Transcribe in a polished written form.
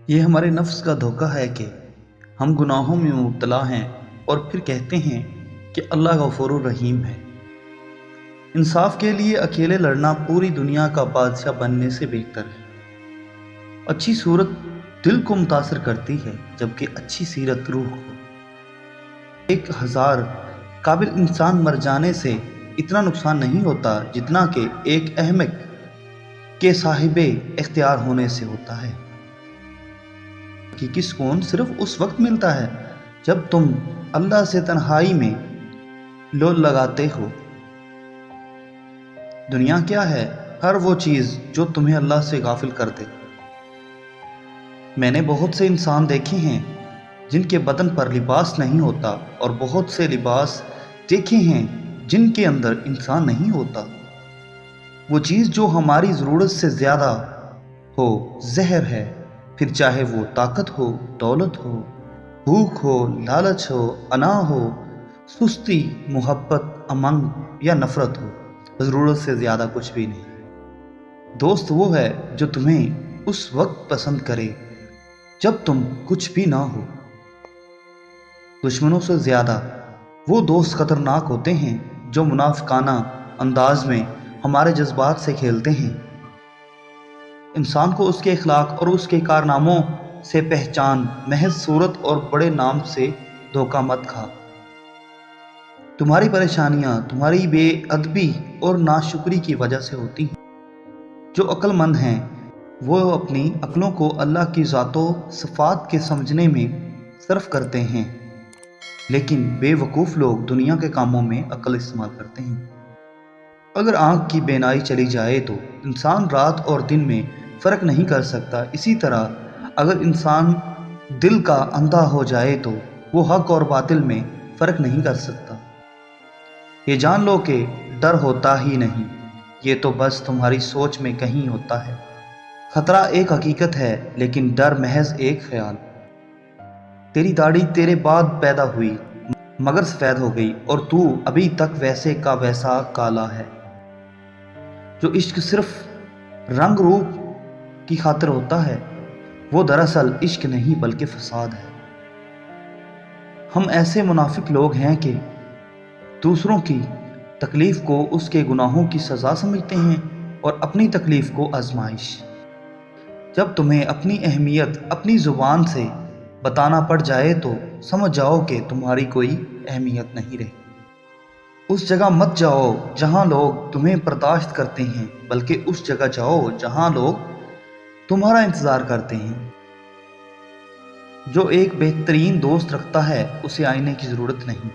یہ ہمارے نفس کا دھوکہ ہے کہ ہم گناہوں میں مبتلا ہیں اور پھر کہتے ہیں کہ اللہ غفور الرحیم ہے۔ انصاف کے لیے اکیلے لڑنا پوری دنیا کا بادشاہ بننے سے بہتر ہے۔ اچھی صورت دل کو متاثر کرتی ہے جبکہ اچھی سیرت روح کو۔ 1000 قابل انسان مر جانے سے اتنا نقصان نہیں ہوتا جتنا کہ ایک احمق کے صاحب اختیار ہونے سے ہوتا ہے۔ حقیقی سکون صرف اس وقت ملتا ہے جب تم اللہ سے تنہائی میں لو لگاتے ہو۔ دنیا کیا ہے؟ ہر وہ چیز جو تمہیں اللہ سے غافل کر دے۔ میں نے بہت سے انسان دیکھے ہیں جن کے بدن پر لباس نہیں ہوتا اور بہت سے لباس دیکھے ہیں جن کے اندر انسان نہیں ہوتا۔ وہ چیز جو ہماری ضرورت سے زیادہ ہو زہر ہے، پھر چاہے وہ طاقت ہو، دولت ہو، بھوک ہو، لالچ ہو، انا ہو، سستی، محبت، امنگ یا نفرت ہو، ضرورت سے زیادہ کچھ بھی نہیں۔ دوست وہ ہے جو تمہیں اس وقت پسند کرے جب تم کچھ بھی نہ ہو۔ دشمنوں سے زیادہ وہ دوست خطرناک ہوتے ہیں جو منافقانہ انداز میں ہمارے جذبات سے کھیلتے ہیں۔ انسان کو اس کے اخلاق اور اس کے کارناموں سے پہچان، محض صورت اور بڑے نام سے دھوکہ مت کھا۔ تمہاری پریشانیاں تمہاری بے ادبی اور ناشکری کی وجہ سے ہوتی ہیں۔ جو عقل مند ہیں وہ اپنی عقلوں کو اللہ کی ذات و صفات کے سمجھنے میں صرف کرتے ہیں، لیکن بے وقوف لوگ دنیا کے کاموں میں عقل استعمال کرتے ہیں۔ اگر آنکھ کی بینائی چلی جائے تو انسان رات اور دن میں فرق نہیں کر سکتا، اسی طرح اگر انسان دل کا اندھا ہو جائے تو وہ حق اور باطل میں فرق نہیں کر سکتا۔ یہ جان لو کہ ڈر ہوتا ہی نہیں، یہ تو بس تمہاری سوچ میں کہیں ہوتا ہے۔ خطرہ ایک حقیقت ہے لیکن ڈر محض ایک خیال۔ تیری داڑھی تیرے بعد پیدا ہوئی مگر سفید ہو گئی اور تو ابھی تک ویسے کا ویسا کالا ہے۔ جو عشق صرف رنگ روپ کی خاطر ہوتا ہے وہ دراصل عشق نہیں بلکہ فساد ہے۔ ہم ایسے منافق لوگ ہیں کہ دوسروں کی تکلیف کو اس کے گناہوں کی سزا سمجھتے ہیں اور اپنی تکلیف کو آزمائش۔ جب تمہیں اپنی اہمیت اپنی زبان سے بتانا پڑ جائے تو سمجھ جاؤ کہ تمہاری کوئی اہمیت نہیں رہی۔ اس جگہ مت جاؤ جہاں لوگ تمہیں برداشت کرتے ہیں، بلکہ اس جگہ جاؤ جہاں لوگ تمہارا انتظار کرتے ہیں۔ جو ایک بہترین دوست رکھتا ہے اسے آئینے کی ضرورت نہیں۔